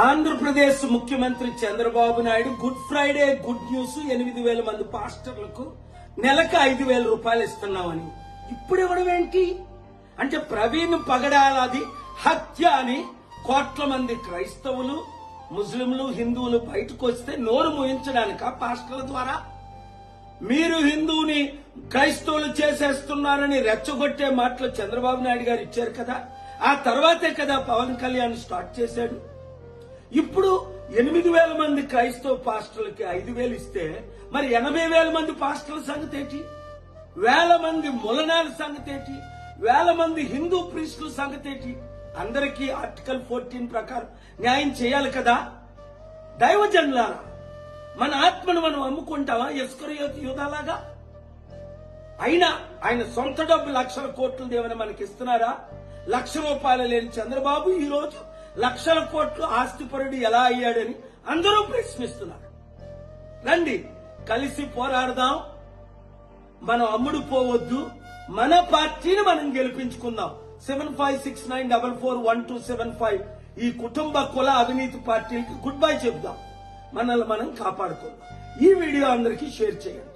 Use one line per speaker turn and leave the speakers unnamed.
ఆంధ్రప్రదేశ్ ముఖ్యమంత్రి Chandrababu Naidu good Friday good news 8,000 మంది పాస్టర్లకు నెలకు 5,000 రూపాయలు ఇస్తున్నామని ఇప్పుడు ఇవ్వడం ఏంటి అంటే ప్రవీణ్ పగడాలది హత్య అని కోట్ల మంది క్రైస్తవులు ముస్లింలు హిందువులు బయటకు వస్తే నోరు మూయించడానిక పాస్టర్ల ద్వారా మీరు హిందువుని క్రైస్తవులు చేసేస్తున్నారని రెచ్చగొట్టే మాటలు చంద్రబాబు నాయుడు గారు ఇచ్చారు కదా ఆ తర్వాతే కదా పవన్ కళ్యాణ్ స్టార్ట్ చేశాడు. ఇప్పుడు 8,000 మంది క్రైస్తవ పాస్టర్లకి 5,000 ఇస్తే మరి 80,000 మంది పాస్టర్ల సంగతి ఏంటి, 1,000 మంది ములనాల సంగతి ఏంటి, 1,000 మంది హిందూ ప్రీస్టుల సంగతి ఏంటి? అందరికీ ఆర్టికల్ 14 ప్రకారం న్యాయం చేయాలి కదా. దైవజనులారా, మన ఆత్మను మనం అమ్ముకుంటావా ఇస్కరియోతు యూదాలాగా? అయినా ఆయన సొంత డబ్బు లక్షల కోట్లు ఏమైనా మనకి ఇస్తున్నారా? ₹1,00,000 లేని చంద్రబాబు ఈ రోజు లక్షల కోట్లు ఆస్తిపరుడు ఎలా అయ్యాడని అందరూ ప్రశ్నిస్తున్నారు. రండి కలిసి పోరాడదాం, మనం అమ్ముడు పోవద్దు, మన పార్టీని మనం గెలిపించుకుందాం. 7569441275 ఈ కుటుంబ కుల అవినీతి పార్టీలకి గుడ్ బై చెబుదాం, మనల్ని మనం కాపాడుకుందాం. ఈ వీడియో అందరికీ షేర్ చేయండి.